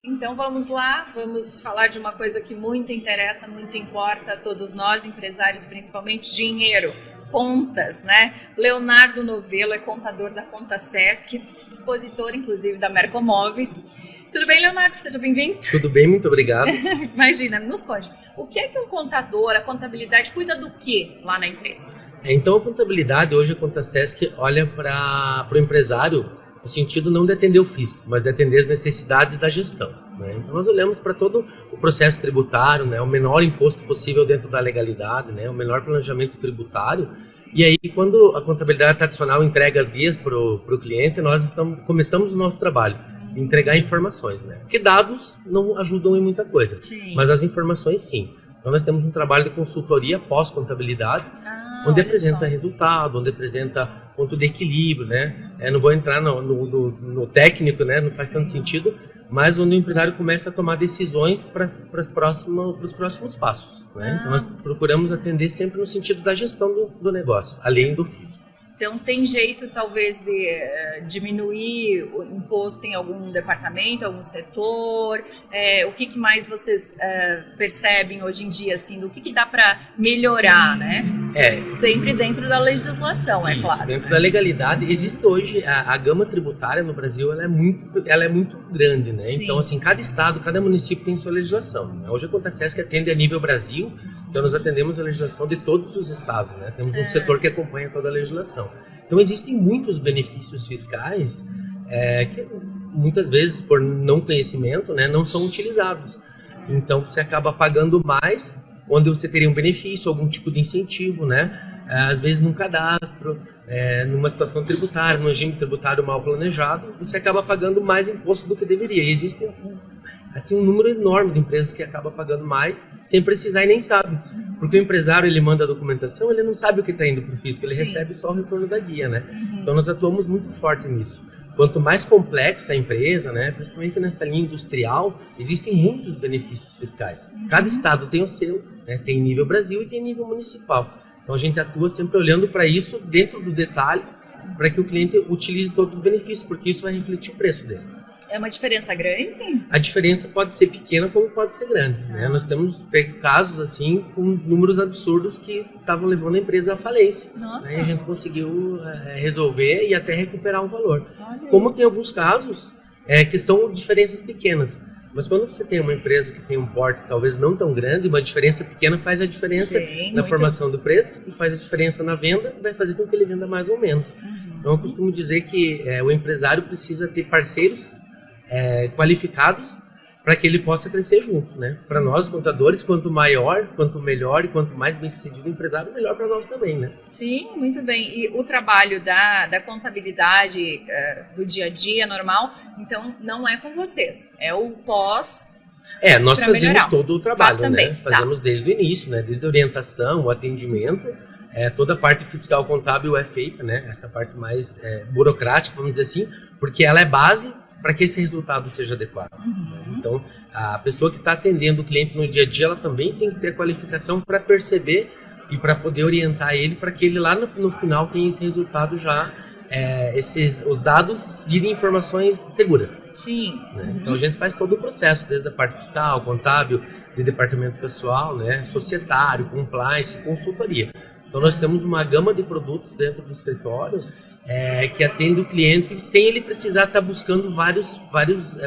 Então vamos lá, vamos falar de uma coisa que muito interessa, muito importa a todos nós, empresários, principalmente dinheiro, contas, né? Leonardo Novelo é contador da Conta Sesc, expositor inclusive da Mercomóveis. Tudo bem, Leonardo? Seja bem-vindo. Tudo bem, muito obrigado. Imagina, nos conte, o que é que um contador, a contabilidade, cuida do que lá na empresa? Então a contabilidade, hoje a Conta Sesc olha para o empresário no sentido não de atender o fisco, mas de atender as necessidades da gestão, né? Então nós olhamos para todo o processo tributário, né? O menor imposto possível dentro da legalidade, né? O menor planejamento tributário. E aí, quando a contabilidade tradicional entrega as guias para o cliente, nós começamos o nosso trabalho de entregar informações, né? Porque dados não ajudam em muita coisa, Sim. mas as informações sim. Então nós temos um trabalho de consultoria pós-contabilidade, onde apresenta resultado, onde apresenta ponto de equilíbrio, né? Não vou entrar no técnico, né? Não faz tanto sentido, mas onde o empresário começa a tomar decisões para os próximos passos, né? Então nós procuramos atender sempre no sentido da gestão do negócio, além do fisco. Então, tem jeito, talvez, de diminuir o imposto em algum departamento, algum setor? O que mais vocês percebem hoje em dia, assim, do que dá para melhorar, né? Sempre dentro da legislação, é claro. Dentro da legalidade, existe hoje, a gama tributária no Brasil, ela é muito grande, né? Sim. Então, assim, cada estado, cada município tem sua legislação, né? Hoje a Conta Sesc atende a nível Brasil, então nós atendemos a legislação de todos os estados, né? Temos um setor que acompanha toda a legislação. Então existem muitos benefícios fiscais que muitas vezes, por não conhecimento, né, não são utilizados. Então você acaba pagando mais, onde você teria um benefício, algum tipo de incentivo, né? Às vezes num cadastro, numa situação tributária, num regime tributário mal planejado, você acaba pagando mais imposto do que deveria. E existe um número enorme de empresas que acaba pagando mais sem precisar e nem sabe. Porque o empresário, ele manda a documentação, ele não sabe o que está indo para o fisco, ele recebe só o retorno da guia, né? Então nós atuamos muito forte nisso. Quanto mais complexa a empresa, né, principalmente nessa linha industrial, existem muitos benefícios fiscais. Cada estado tem o seu, né, tem nível Brasil e tem nível municipal. Então a gente atua sempre olhando para isso dentro do detalhe, para que o cliente utilize todos os benefícios, porque isso vai refletir o preço dele. É uma diferença grande? A diferença pode ser pequena como pode ser grande, né? Nós temos casos assim com números absurdos que estavam levando a empresa à falência. Nossa. Né? E a gente conseguiu resolver e até recuperar o valor. Olha Como isso. tem alguns casos que são diferenças pequenas. Mas quando você tem uma empresa que tem um porte talvez não tão grande, uma diferença pequena faz a diferença na formação do preço e faz a diferença na venda e vai fazer com que ele venda mais ou menos. Então eu costumo dizer que o empresário precisa ter parceiros qualificados para que ele possa crescer junto, né? Para nós, contadores, quanto maior, quanto melhor e quanto mais bem sucedido o empresário, melhor para nós também, né? Sim, muito bem. E o trabalho da contabilidade do dia a dia normal, então não é com vocês, é o pós. Nós fazemos melhorar. todo o trabalho, também, né? Fazemos desde o início, né? Desde a orientação, o atendimento, toda a parte fiscal contábil é feita, né? Essa parte mais burocrática, vamos dizer assim, porque ela é base para que esse resultado seja adequado. Então, a pessoa que está atendendo o cliente no dia a dia, ela também tem que ter qualificação para perceber e para poder orientar ele para que ele lá no final tenha esse resultado já, os dados irem informações seguras. Sim. Né? Então, a gente faz todo o processo, desde a parte fiscal, contábil, de departamento pessoal, né, societário, compliance, consultoria. Então, nós temos uma gama de produtos dentro do escritório que atende o cliente sem ele precisar estar buscando vários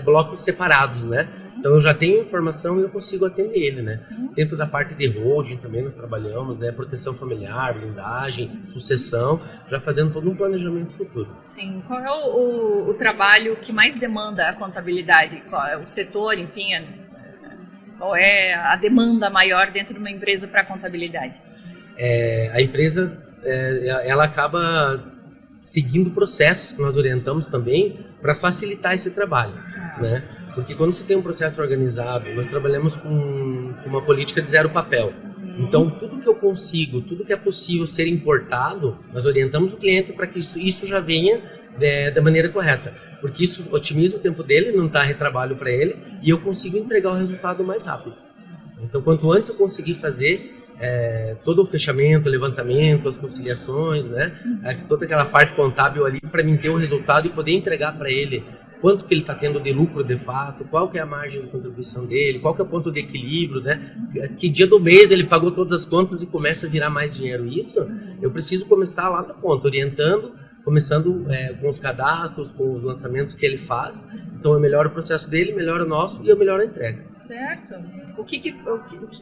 blocos separados, né? Então eu já tenho informação e eu consigo atender ele, né? Dentro da parte de holding também nós trabalhamos, né? Proteção familiar, blindagem, sucessão, já fazendo todo um planejamento futuro. Sim. Qual é o trabalho que mais demanda a contabilidade? Qual é o setor, enfim, qual é a demanda maior dentro de uma empresa para a contabilidade? A empresa, ela acaba seguindo processos que nós orientamos também para facilitar esse trabalho, né? Porque quando você tem um processo organizado, nós trabalhamos com uma política de zero papel. Então, tudo que eu consigo, tudo que é possível ser importado, nós orientamos o cliente para que isso já venha da maneira correta. Porque isso otimiza o tempo dele, não dá retrabalho para ele, e eu consigo entregar o resultado mais rápido. Então, quanto antes eu conseguir fazer todo o fechamento, o levantamento, as conciliações, né? Toda aquela parte contábil ali para mim ter o resultado e poder entregar para ele quanto que ele está tendo de lucro de fato, qual que é a margem de contribuição dele, qual que é o ponto de equilíbrio, né? Que dia do mês ele pagou todas as contas e começa a virar mais dinheiro. Isso eu preciso começar lá na ponta, orientando, começando com os cadastros, com os lançamentos que ele faz. Então eu melhoro o processo dele, melhoro o nosso e eu melhoro a entrega. Certo. O que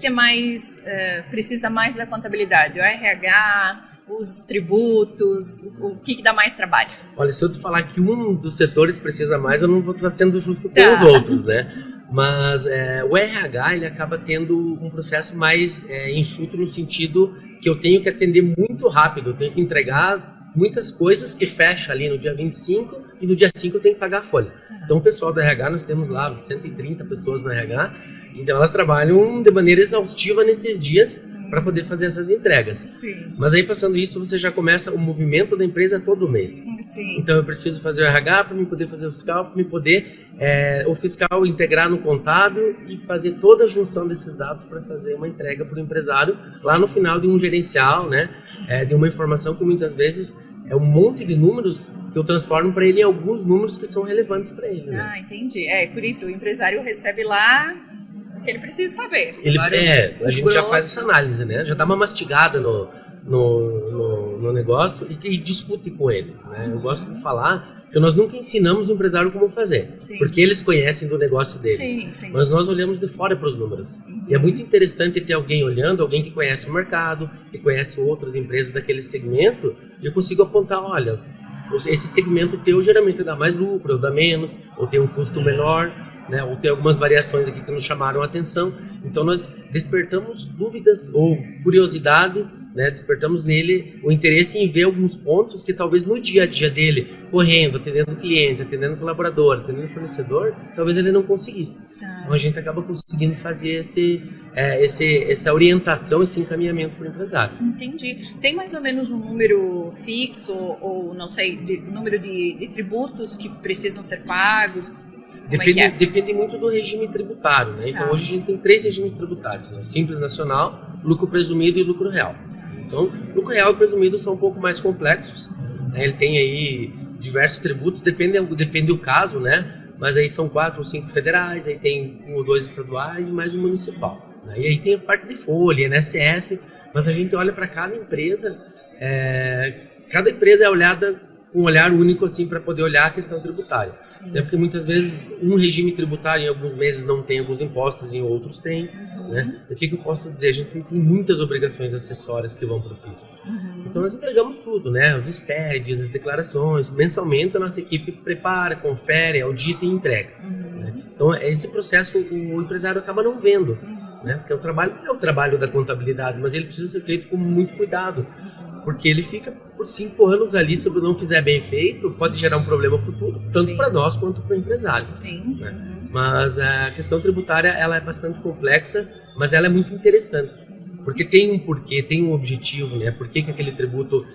é mais, precisa mais da contabilidade? O RH, os tributos, o que dá mais trabalho? Olha, se eu te falar que um dos setores precisa mais, eu não vou estar sendo justo com os outros, né? Mas o RH, ele acaba tendo um processo mais enxuto no sentido que eu tenho que atender muito rápido, eu tenho que entregar muitas coisas que fecha ali no dia 25 e no dia 5 eu tenho que pagar a folha. Então o pessoal do RH, nós temos lá 130 pessoas no RH, então elas trabalham de maneira exaustiva nesses dias para poder fazer essas entregas. Sim. Mas aí passando isso, você já começa o movimento da empresa todo mês. Sim. Então eu preciso fazer o RH para me poder fazer o fiscal, para me poder o fiscal integrar no contábil e fazer toda a junção desses dados para fazer uma entrega para o empresário lá no final de um gerencial, né? De uma informação que muitas vezes é um monte de números que eu transformo para ele em alguns números que são relevantes para ele. Né? Ah, entendi. Por isso o empresário recebe lá o que ele precisa saber. A gente já faz essa análise, né? Já dá uma mastigada no negócio e discute com ele. Né? Eu gosto de falar que nós nunca ensinamos o empresário como fazer, Sim. porque eles conhecem do negócio deles. Sim. Mas nós olhamos de fora para os números. E é muito interessante ter alguém olhando, alguém que conhece o mercado, que conhece outras empresas daquele segmento, e eu consigo apontar, olha, esse segmento teu geralmente dá mais lucro, ou dá menos, ou tem um custo menor, né, ou tem algumas variações aqui que nos chamaram a atenção. Então nós despertamos dúvidas ou curiosidade, né, despertamos nele o interesse em ver alguns pontos que talvez no dia a dia dele, correndo, atendendo cliente, atendendo colaborador, atendendo fornecedor, talvez ele não conseguisse. Então a gente acaba conseguindo fazer essa orientação, esse encaminhamento para o empresário. Entendi. Tem mais ou menos um número fixo ou não sei, número de tributos que precisam ser pagos? Depende muito do regime tributário, né? Então hoje a gente tem 3 regimes tributários, né? Simples nacional, lucro presumido e lucro real. Então, lucro real e presumido são um pouco mais complexos, né? Ele tem aí diversos tributos, depende do caso, né? Mas aí são 4 ou 5 federais, aí tem 1 ou 2 estaduais e mais um municipal. Né? E aí tem a parte de folha, INSS, mas a gente olha para cada empresa é olhada com um olhar único assim para poder olhar a questão tributária. É porque muitas vezes um regime tributário em alguns meses não tem alguns impostos, em outros tem. Né? O que eu posso dizer? A gente tem muitas obrigações acessórias que vão para o fisco. Então nós entregamos tudo, né? Os SPEDs, as declarações. Mensalmente a nossa equipe prepara, confere, audita e entrega. Né? Então esse processo o empresário acaba não vendo. Né? Porque o trabalho não é o trabalho da contabilidade, mas ele precisa ser feito com muito cuidado. Porque ele fica por 5 anos ali, se não fizer bem feito, pode gerar um problema futuro, tanto para nós quanto para o empresário. Sim. Né? Mas a questão tributária ela é bastante complexa, mas ela é muito interessante. Porque tem um porquê, tem um objetivo, né? Por que aquele tributo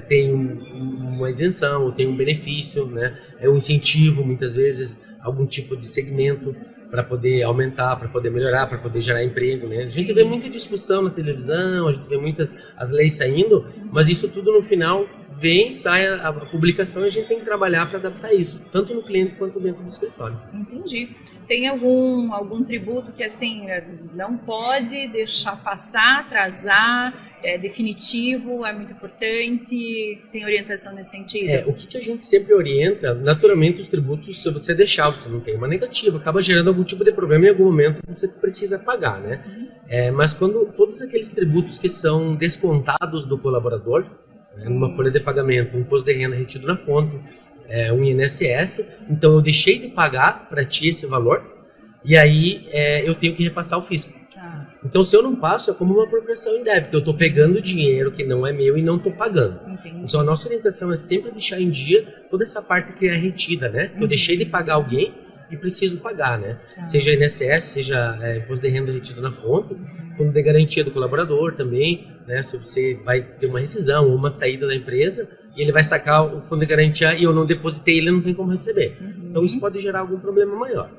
tem uma isenção, ou tem um benefício, né? É um incentivo, muitas vezes, algum tipo de segmento para poder aumentar, para poder melhorar, para poder gerar emprego, né? A gente vê muita discussão na televisão, a gente vê muitas as leis saindo, mas isso tudo no final sai a publicação e a gente tem que trabalhar para adaptar isso, tanto no cliente quanto dentro do escritório. Entendi. Tem algum tributo que assim não pode deixar passar, atrasar, é definitivo, é muito importante, tem orientação nesse sentido? O que a gente sempre orienta, naturalmente os tributos, se você deixar, você não tem uma negativa, acaba gerando algum tipo de problema em algum momento você precisa pagar, né? Mas quando todos aqueles tributos que são descontados do colaborador, numa folha de pagamento, um imposto de renda retido na fonte, um INSS, então eu deixei de pagar para ti esse valor e aí eu tenho que repassar ao fisco. Então se eu não passo é como uma apropriação indébita, eu estou pegando dinheiro que não é meu e não estou pagando. Entendi. Então a nossa orientação é sempre deixar em dia toda essa parte que é retida, né? Que eu deixei de pagar alguém e preciso pagar, né? Seja INSS, seja imposto de renda retido na fonte, fundo de garantia do colaborador também, né? Se você vai ter uma rescisão ou uma saída da empresa e ele vai sacar o fundo de garantia e eu não depositei, ele não tem como receber. Então isso pode gerar algum problema maior.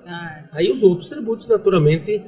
Aí os outros tributos, naturalmente,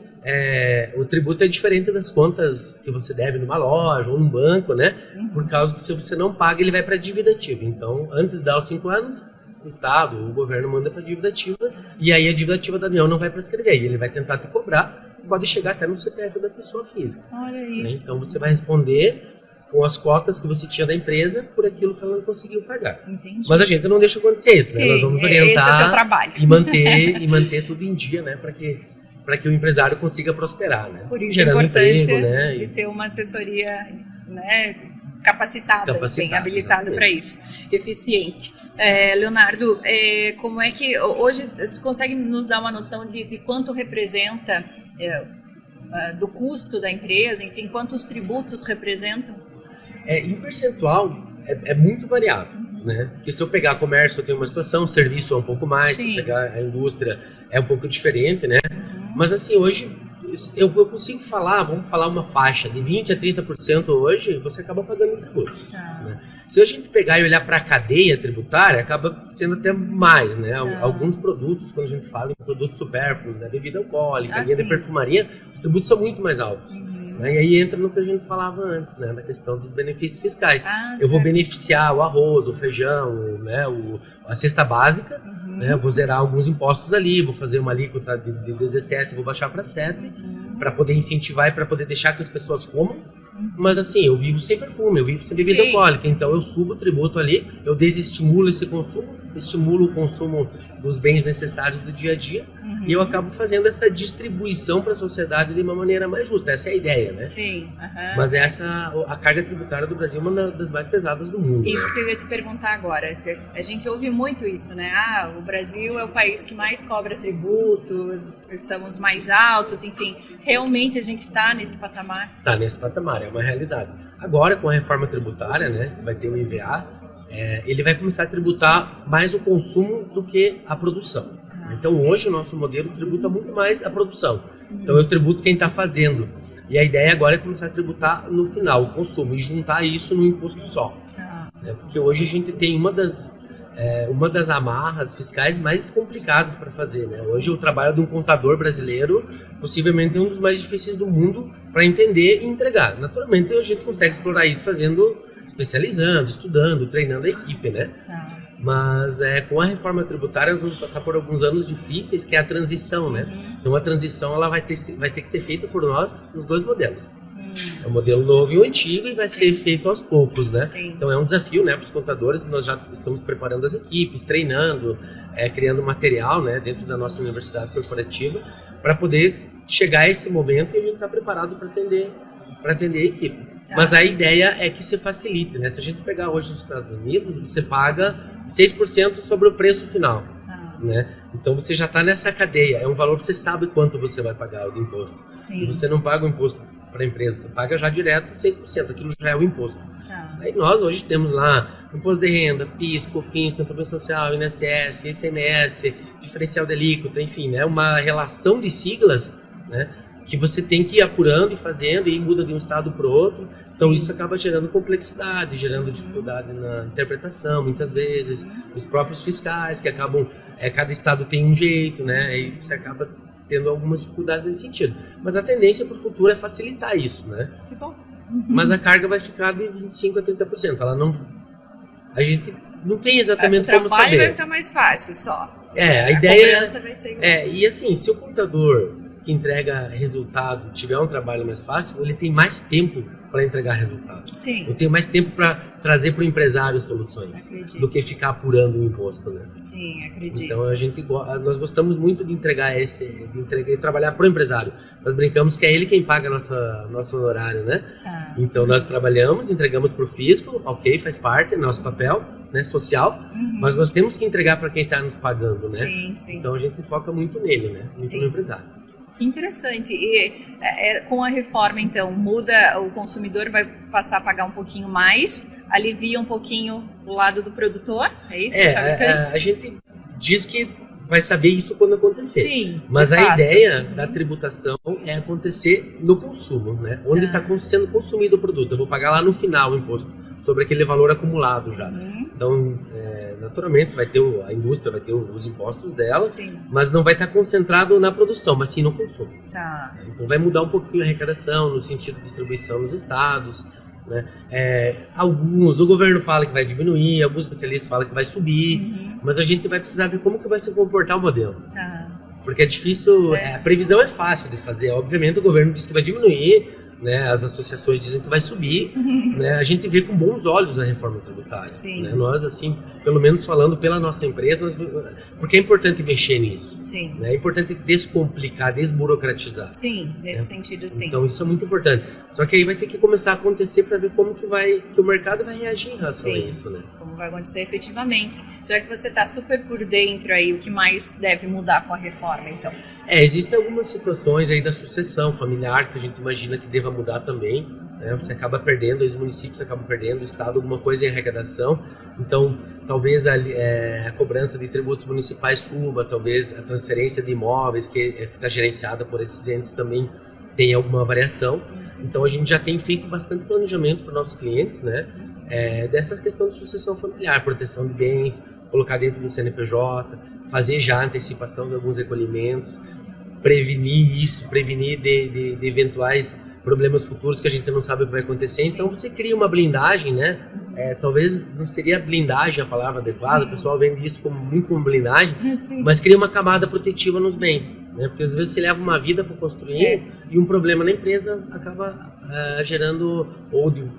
o tributo é diferente das contas que você deve numa loja ou num banco, né? Por causa que se você não paga, ele vai para a dívida ativa. Então, antes de dar os 5 anos, o Estado, o governo manda para a dívida ativa, e aí a dívida ativa da União não vai prescrever, e ele vai tentar te cobrar, pode chegar até no CPF da pessoa física. Olha isso. Então você vai responder com as cotas que você tinha da empresa por aquilo que ela não conseguiu pagar. Entendi. Mas a gente não deixa acontecer isso, né? Sim, Nós vamos esse é o teu orientar trabalho. e manter tudo em dia, né? Para que o empresário consiga prosperar, né? Por isso gerando a importância emprego, né? de ter uma assessoria, né, capacitada, bem, habilitada para isso, eficiente. Leonardo, como é que hoje você consegue nos dar uma noção de quanto representa do custo da empresa, enfim, quantos tributos representam? Em percentual é muito variável, né? Porque se eu pegar comércio eu tenho uma situação, serviço é um pouco mais, Sim. se eu pegar a indústria é um pouco diferente, né? Mas assim, hoje eu consigo falar, vamos falar uma faixa de 20% a 30% hoje, você acaba pagando tributos. Né? Se a gente pegar e olhar para a cadeia tributária, acaba sendo até mais, né? Alguns produtos, quando a gente fala em produtos supérfluos, né? Bebida alcoólica, linha de perfumaria, os tributos são muito mais altos. Né? E aí entra no que a gente falava antes, né? Na questão dos benefícios fiscais. Eu vou beneficiar o arroz, o feijão, né? A cesta básica, né? Eu vou zerar alguns impostos ali, vou fazer uma alíquota de 17, vou baixar para 7, para poder incentivar e para poder deixar que as pessoas comam. Mas assim, eu vivo sem perfume, eu vivo sem bebida alcoólica, então eu subo o tributo ali, eu desestimulo esse consumo, estimulo o consumo dos bens necessários do dia a dia, e eu acabo fazendo essa distribuição para a sociedade de uma maneira mais justa. Essa é a ideia, né? Sim. Mas a carga tributária do Brasil é uma das mais pesadas do mundo. Isso, né? que eu ia te perguntar agora. A gente ouve muito isso, né? O Brasil é o país que mais cobra tributos, são os mais altos, enfim. Realmente a gente está nesse patamar? Está nesse patamar, é uma realidade. Agora, com a reforma tributária, né, vai ter o IVA, ele vai começar a tributar mais o consumo do que a produção. Então, hoje, o nosso modelo tributa muito mais a produção. Então, eu tributo quem está fazendo. E a ideia agora é começar a tributar no final, o consumo, e juntar isso no imposto só. Porque hoje a gente tem uma das amarras fiscais mais complicadas para fazer. Né? Hoje, o trabalho de um contador brasileiro possivelmente é um dos mais difíceis do mundo para entender e entregar. Naturalmente, a gente consegue explorar isso especializando, estudando, treinando a equipe, né? Mas com a reforma tributária nós vamos passar por alguns anos difíceis, que é a transição, né? Então a transição ela vai ter que ser feita por nós nos dois modelos. É o modelo novo e o antigo, e vai ser feito aos poucos, né? Então é um desafio, né, para os contadores. Nós já estamos preparando as equipes, treinando, criando material, né, dentro da nossa universidade corporativa, para poder chegar a esse momento e a gente está preparado para atender a equipe. Mas a ideia é que se facilite, né? Se a gente pegar hoje nos Estados Unidos, você paga 6% sobre o preço final, né? Então você já está nessa cadeia, é um valor que você sabe quanto você vai pagar de imposto. Se você não paga o imposto para a empresa, você paga já direto 6%, aquilo já é o imposto. Aí nós hoje temos lá imposto de renda, PIS, COFINS, contribuição social, INSS, ICMS, diferencial de alíquota, enfim, né? Uma relação de siglas, né? Que você tem que ir apurando e fazendo, e muda de um estado para o outro. Então isso acaba gerando complexidade, gerando dificuldade na interpretação, muitas vezes. Os próprios fiscais, que acabam, cada estado tem um jeito, né? E você acaba tendo algumas dificuldades nesse sentido. Mas a tendência para o futuro é facilitar isso, né? Que bom. Mas a carga vai ficar de 25% a 30%. A gente não tem exatamente como saber. O trabalho vai ficar mais fácil só. A ideia cobrança vai ser igual. E assim, se o contador que entrega resultado tiver um trabalho mais fácil, ele tem mais tempo para entregar resultado. Eu tenho mais tempo para trazer para o empresário soluções do que ficar apurando o imposto, né? Sim, acredito. Então nós gostamos muito de entregar e trabalhar para o empresário. Nós brincamos que é ele quem paga nosso honorário, né? Então nós trabalhamos, entregamos para o fisco, ok, faz parte, nosso papel, né, social, mas nós temos que entregar para quem está nos pagando, né? Então a gente foca muito nele, né? Muito no empresário. Que interessante. E com a reforma, então, muda, o consumidor vai passar a pagar um pouquinho mais, alivia um pouquinho o lado do produtor? É isso? A gente diz que vai saber isso quando acontecer. Mas a fato. Ideia da tributação é acontecer no consumo, né? Onde está sendo consumido o produto. Eu vou pagar lá no final o imposto sobre aquele valor acumulado já. Então, naturalmente, a indústria vai ter os impostos dela, mas não vai estar concentrado na produção, mas sim no consumo. Então, vai mudar um pouquinho a arrecadação, no sentido de distribuição nos estados, né? O governo fala que vai diminuir, alguns especialistas falam que vai subir, mas a gente vai precisar ver como que vai se comportar o modelo. Porque é difícil, a previsão é fácil de fazer, obviamente o governo diz que vai diminuir, né? As associações dizem que vai subir, né? A gente vê com bons olhos a reforma tributária. Né? Nós, assim, pelo menos falando pela nossa empresa, porque é importante mexer nisso. Né? É importante descomplicar, desburocratizar. Nesse sentido, sim. Então isso é muito importante. Só que aí vai ter que começar a acontecer para ver como que o mercado vai reagir em relação a isso, né? Como vai acontecer efetivamente. Já que você está super por dentro aí, o que mais deve mudar com a reforma, então? Existem algumas situações aí da sucessão familiar que a gente imagina que deva mudar também, né? Você acaba perdendo, os municípios acabam perdendo, o Estado alguma coisa em arrecadação, então talvez a cobrança de tributos municipais suba, talvez a transferência de imóveis que fica gerenciada por esses entes também tenha alguma variação. Então a gente já tem feito bastante planejamento para nossos clientes, né? Dessa questão de sucessão familiar, proteção de bens, colocar dentro do CNPJ, fazer já a antecipação de alguns recolhimentos, prevenir de eventuais problemas futuros que a gente não sabe o que vai acontecer. Então você cria uma blindagem, né? Talvez não seria blindagem a palavra adequada, o pessoal vende isso muito como blindagem, mas cria uma camada protetiva nos bens, né? Porque às vezes você leva uma vida para construir e um problema na empresa acaba gerando, ou de um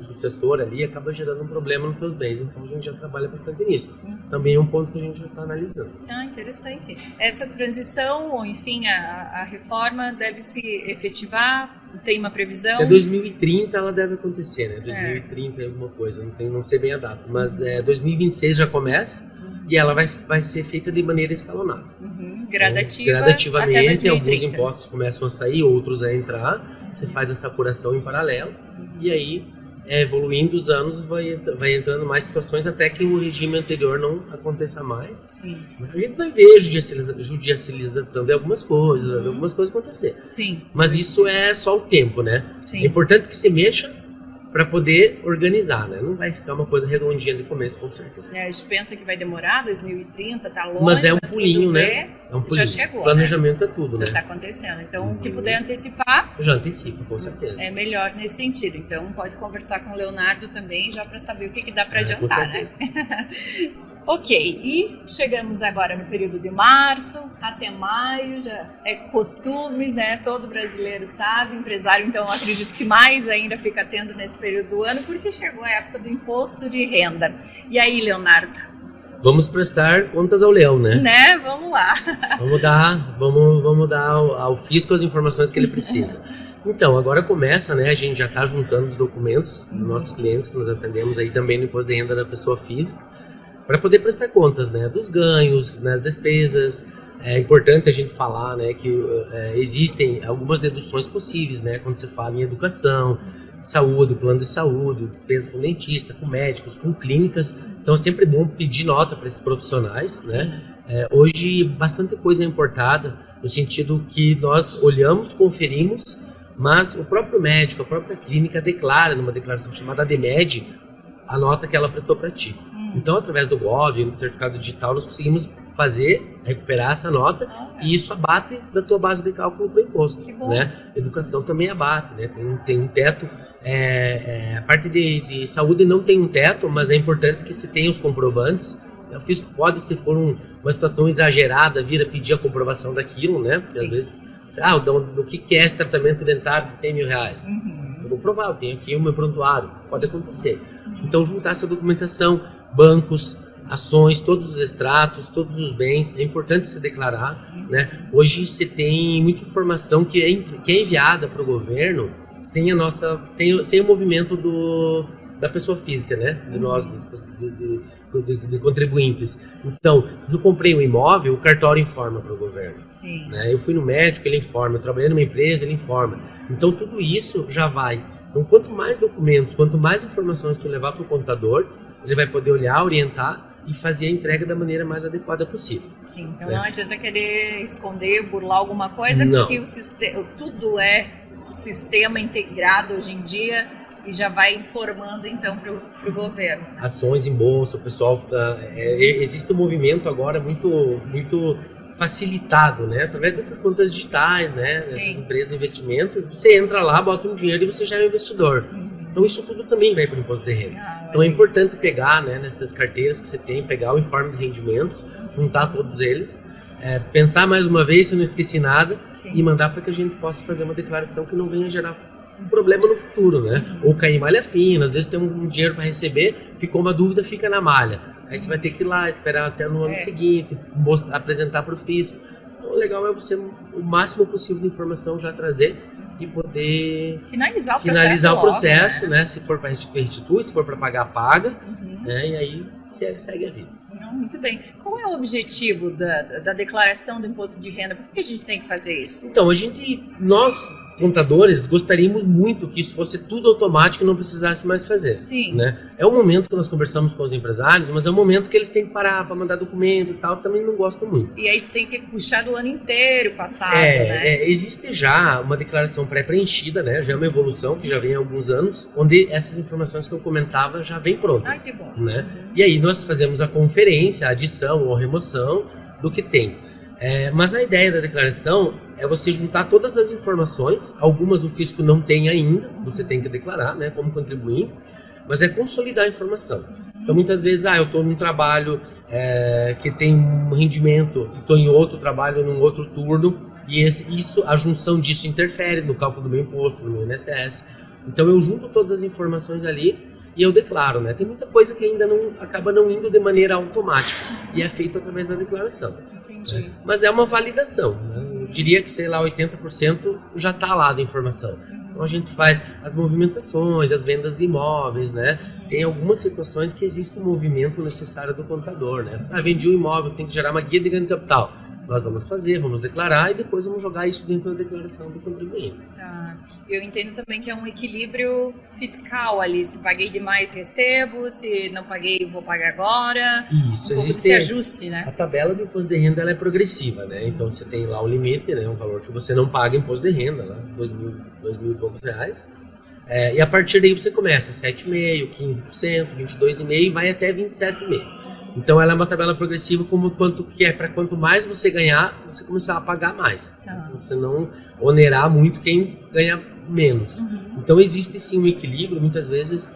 sucessor ali, acaba gerando um problema nos seus bens. Então a gente já trabalha bastante nisso. Também é um ponto que a gente já está analisando. Interessante. Essa transição, ou enfim, a reforma deve se efetivar? Tem uma previsão? Até 2030 ela deve acontecer, né? 2030 é alguma coisa, não sei bem a data. Mas 2026 já começa e ela vai ser feita de maneira escalonada. Gradativamente, alguns impostos começam a sair, outros a entrar. Você faz essa apuração em paralelo e aí, evoluindo os anos, vai entrando mais situações até que o regime anterior não aconteça mais. A gente vai ver judicialização de algumas coisas acontecer. Mas isso é só o tempo, né? É importante que se mexa para poder organizar, né? Não vai ficar uma coisa redondinha de começo, com certeza. A gente pensa que vai demorar, 2030, tá longe, mas é um pulinho, né? É um pulinho. Já chegou, planejamento, né? É tudo, já né? Já está acontecendo. Então, o que puder antecipar... Já antecipa, com certeza. É melhor nesse sentido. Então, pode conversar com o Leonardo também, já para saber o que dá para adiantar, né? Ok, e chegamos agora no período de março até maio, já é costume, né? Todo brasileiro sabe, empresário, então acredito que mais ainda fica atento nesse período do ano, porque chegou a época do imposto de renda. E aí, Leonardo? Vamos prestar contas ao leão, né? Vamos lá. Vamos dar ao fisco as informações que ele precisa. Então, agora começa, né? A gente já está juntando os documentos dos nossos clientes que nós atendemos aí também no imposto de renda da pessoa física, para poder prestar contas, né, dos ganhos, nas despesas. É importante a gente falar, né, que existem algumas deduções possíveis, né, quando se fala em educação, saúde, plano de saúde, despesa com dentista, com médicos, com clínicas. Então é sempre bom pedir nota para esses profissionais, né? Hoje bastante coisa é importada, no sentido que nós olhamos, conferimos, mas o próprio médico, a própria clínica declara, numa declaração chamada ADMED, a nota que ela prestou para ti. Então, através do GOV, do certificado digital, nós conseguimos recuperar essa nota e isso abate da tua base de cálculo para o imposto, né? Educação também abate, né? Tem um teto, a parte de saúde não tem um teto, mas é importante que se tenha os comprovantes. O fisco pode, se for uma situação exagerada, vir a pedir a comprovação daquilo, né? Porque às vezes, do que é esse tratamento dentário de 100 mil reais? Eu vou provar, eu tenho aqui o meu prontuário, pode acontecer. Então, juntar essa documentação, bancos, ações, todos os extratos, todos os bens, é importante se declarar, né? Hoje se tem muita informação que é enviada para o governo sem o movimento da pessoa física, né? De nós, de contribuintes. Então, eu comprei um imóvel, o cartório informa para o governo. Né? Eu fui no médico, ele informa. Eu trabalhei numa empresa, ele informa. Então, tudo isso já vai. Então, quanto mais documentos, quanto mais informações tu levar para o contador, ele vai poder olhar, orientar e fazer a entrega da maneira mais adequada possível. Então não adianta querer esconder, burlar alguma coisa, porque tudo é sistema integrado hoje em dia e já vai informando então para o governo. Ações em bolsa, o pessoal existe um movimento agora muito facilitado, né? Através dessas contas digitais, né? Dessas empresas de investimentos, você entra lá, bota um dinheiro e você já é um investidor. Então isso tudo também vai para o imposto de renda. Então é importante pegar, né, nessas carteiras que você tem, pegar o informe de rendimentos, juntar todos eles, pensar mais uma vez se eu não esqueci nada, sim, e mandar para que a gente possa fazer uma declaração que não venha gerar um problema no futuro, né? Ou cair malha fina, às vezes tem um dinheiro para receber, ficou uma dúvida, fica na malha. Aí você vai ter que ir lá, esperar até no ano seguinte, apresentar para o fisco. Então o legal é você, o máximo possível de informação já trazer e poder finalizar o processo, logo, né? Se for para restituir, restitui, se for para pagar, paga, né? E aí segue a vida. Muito bem. Qual é o objetivo da declaração do imposto de renda? Por que a gente tem que fazer isso? Então, nós contadores gostaríamos muito que isso fosse tudo automático e não precisasse mais fazer. Sim. Né? É o momento que nós conversamos com os empresários, mas é o momento que eles têm que parar para mandar documento e tal, também não gostam muito. E aí tu tem que puxar do ano inteiro passado, né? Existe já uma declaração pré-preenchida, né? Já é uma evolução que já vem há alguns anos, onde essas informações que eu comentava já vêm prontas. Ah, que bom. Né? E aí nós fazemos a conferência, a adição ou a remoção do que tem. Mas a ideia da declaração é você juntar todas as informações, algumas o fisco não tem ainda, você tem que declarar, né, como contribuinte, mas é consolidar a informação. Então muitas vezes, eu estou num trabalho que tem um rendimento, estou em outro trabalho, num outro turno, e a junção disso interfere no cálculo do meu imposto, no meu INSS. Então eu junto todas as informações ali e eu declaro, né? Tem muita coisa que ainda acaba não indo de maneira automática e é feito através da declaração. Entendi. Né? Mas é uma validação, né? Eu diria que, 80% já está lá da informação. Então a gente faz as movimentações, as vendas de imóveis, né? Tem algumas situações que existe um movimento necessário do contador, né? Vendi um imóvel, tem que gerar uma guia de ganho de capital. Nós vamos fazer, vamos declarar e depois vamos jogar isso dentro da declaração do contribuinte. Tá. Eu entendo também que é um equilíbrio fiscal ali. Se paguei demais, recebo. Se não paguei, vou pagar agora. Isso, existe esse ajuste, né? A tabela do imposto de renda ela é progressiva, né? Então você tem lá o limite, né? Um valor que você não paga imposto de renda, lá, 2 mil e poucos reais. E a partir daí você começa 7,5%, 15%, 22,5% e vai até 27,5%. Então ela é uma tabela progressiva para quanto mais você ganhar, você começar a pagar mais. Tá. Você não onerar muito quem ganha menos. Então existe sim um equilíbrio. Muitas vezes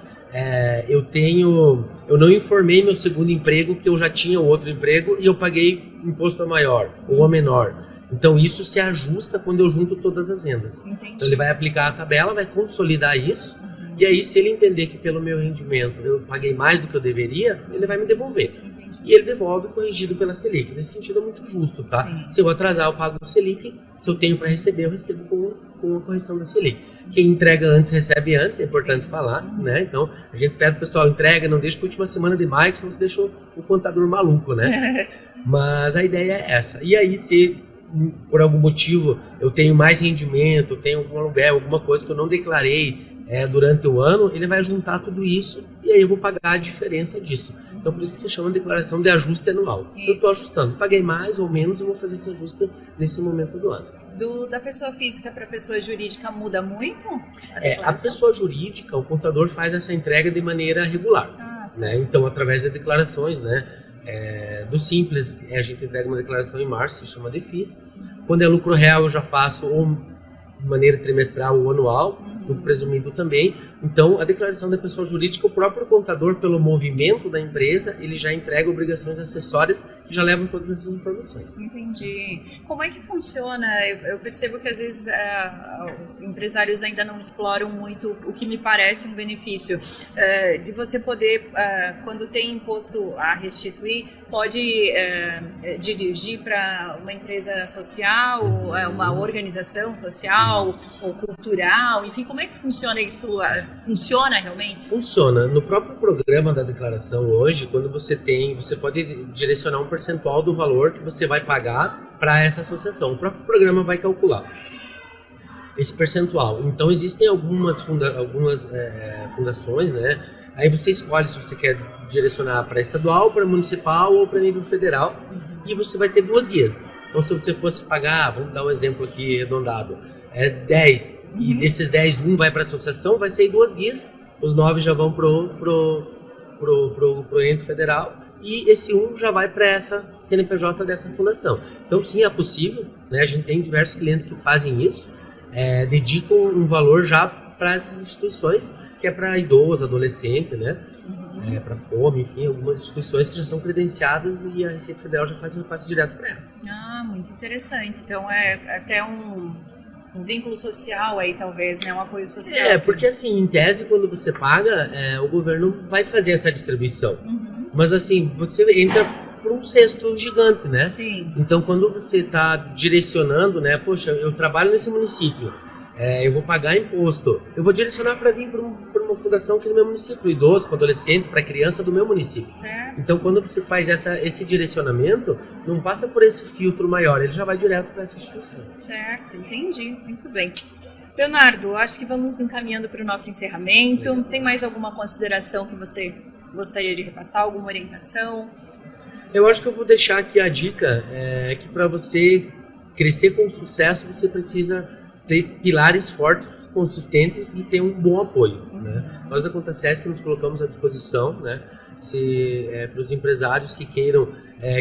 eu não informei meu segundo emprego que eu já tinha outro emprego e eu paguei imposto a maior ou a menor. Então isso se ajusta quando eu junto todas as rendas. Entendi. Então ele vai aplicar a tabela, vai consolidar isso. E aí, se ele entender que pelo meu rendimento eu paguei mais do que eu deveria, ele vai me devolver. Entendi. E ele devolve corrigido pela Selic. Nesse sentido é muito justo, tá? Sim. Se eu atrasar, eu pago o Selic. Se eu tenho para receber, eu recebo com a correção da Selic. Quem entrega antes, recebe antes, é importante falar, né? Então, a gente pede pro pessoal, entrega, não deixa para a última semana de maio, senão você deixa o contador maluco, né? Mas a ideia é essa. E aí, se por algum motivo eu tenho mais rendimento, tenho algum aluguel, alguma coisa que eu não declarei durante o ano, ele vai juntar tudo isso e aí eu vou pagar a diferença disso. Então por isso que se chama declaração de ajuste anual. Isso. Eu estou ajustando, paguei mais ou menos, eu vou fazer esse ajuste nesse momento do ano. Da pessoa física para a pessoa jurídica muda muito a pessoa jurídica, o contador faz essa entrega de maneira regular. Né? Então através de declarações, né? Do Simples, a gente entrega uma declaração em março, se chama DEFIS. Quando é lucro real, eu já faço ou de maneira trimestral ou anual, lucro presumido também. Então, a declaração da pessoa jurídica, o próprio contador, pelo movimento da empresa, ele já entrega obrigações acessórias que já levam todas essas informações. Entendi. Como é que funciona? Eu percebo que às vezes empresários ainda não exploram muito o que me parece um benefício de você poder, quando tem imposto a restituir, pode dirigir para uma empresa social, uma organização social ou cultural, enfim, como é que funciona isso? Funciona realmente? Funciona. No próprio programa da declaração hoje, quando você pode direcionar um percentual do valor que você vai pagar para essa associação. O próprio programa vai calcular esse percentual. Então existem algumas fundações, né? Aí você escolhe se você quer direcionar para estadual, para municipal ou para nível federal, e você vai ter 2 guias. Então se você fosse pagar, vamos dar um exemplo aqui arredondado, 10, e desses 10, um vai para a associação, vai sair 2 guias, os 9 já vão pro ente federal, e esse 1 já vai para essa CNPJ dessa fundação. Então sim, é possível, né? A gente tem diversos clientes que fazem isso, dedicam um valor já para essas instituições, que é para idoso, adolescente, né? Para fome, enfim, algumas instituições que já são credenciadas e a Receita Federal já faz um repasse direto para elas. Muito interessante. Então é até um vínculo social aí, talvez, né? Um apoio social. Porque assim, em tese, quando você paga, o governo vai fazer essa distribuição. Mas assim, você entra por um cesto gigante, né? Sim. Então, quando você está direcionando, né? Poxa, eu trabalho nesse município, eu vou pagar imposto, eu vou direcionar para vir para uma fundação aqui no meu município, para o idoso, para o adolescente, para a criança do meu município. Certo. Então, quando você faz esse direcionamento, não passa por esse filtro maior, ele já vai direto para essa instituição. Certo, entendi. Muito bem. Leonardo, acho que vamos encaminhando para o nosso encerramento. Legal. Tem mais alguma consideração que você gostaria de repassar? Alguma orientação? Eu acho que eu vou deixar aqui a dica que para você crescer com sucesso, você precisa ter pilares fortes, consistentes e ter um bom apoio. Né? Nós da Contasesc nos colocamos à disposição, né, para os empresários que queiram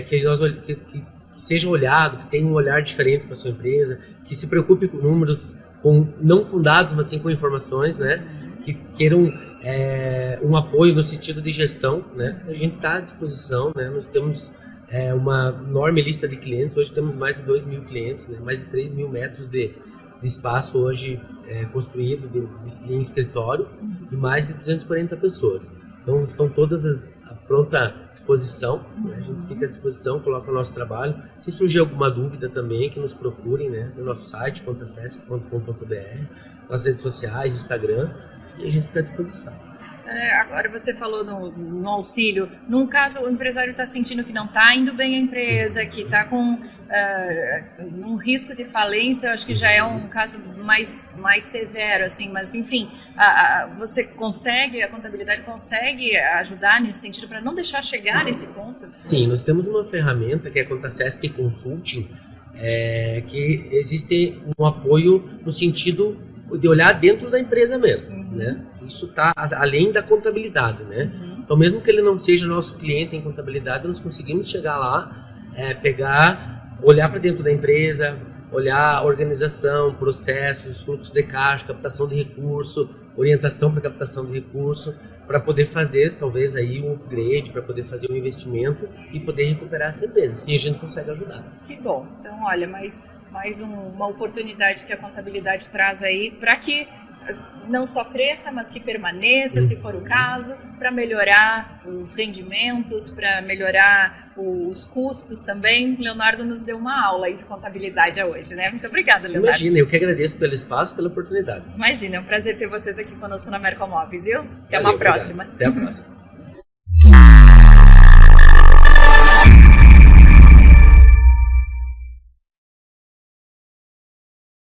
que seja olhado, que tenham um olhar diferente para a sua empresa, que se preocupe com números, não com dados, mas sim com informações, né, que queiram um apoio no sentido de gestão. Né? A gente está à disposição, né? Nós temos uma enorme lista de clientes, hoje temos mais de 2.000 clientes, né? Mais de 3.000 metros de espaço hoje construído em escritório e mais de 240 pessoas. Então estão todas à pronta disposição, né? A gente fica à disposição, coloca o nosso trabalho. Se surgir alguma dúvida também, que nos procurem, né? No nosso site, contasesc.com.br, nas redes sociais, Instagram, e a gente fica à disposição. Agora você falou no auxílio. Num caso, o empresário está sentindo que não está indo bem a empresa, que está com um risco de falência, eu acho que já é um caso mais severo, assim, mas enfim, você consegue, a contabilidade consegue ajudar nesse sentido para não deixar chegar nesse ponto? Sim, nós temos uma ferramenta que é a Contasesc Consulting, que existe um apoio no sentido de olhar dentro da empresa mesmo, né? Isso está além da contabilidade, né? Então, mesmo que ele não seja nosso cliente em contabilidade, nós conseguimos chegar lá, olhar para dentro da empresa, olhar organização, processos, fluxo de caixa, captação de recurso, orientação para captação de recurso, para poder fazer talvez aí um upgrade, para poder fazer um investimento e poder recuperar essa empresa. Assim a gente consegue ajudar. Que bom. Então, olha, mais uma oportunidade que a contabilidade traz aí para que não só cresça, mas que permaneça, se for o caso, para melhorar os rendimentos, para melhorar os custos também. Leonardo nos deu uma aula aí de contabilidade hoje, né? Muito obrigada, Leonardo. Imagina, eu que agradeço pelo espaço, pela oportunidade. Imagina, é um prazer ter vocês aqui conosco na Mercomóveis, viu? Até uma próxima. Obrigado. Até a próxima.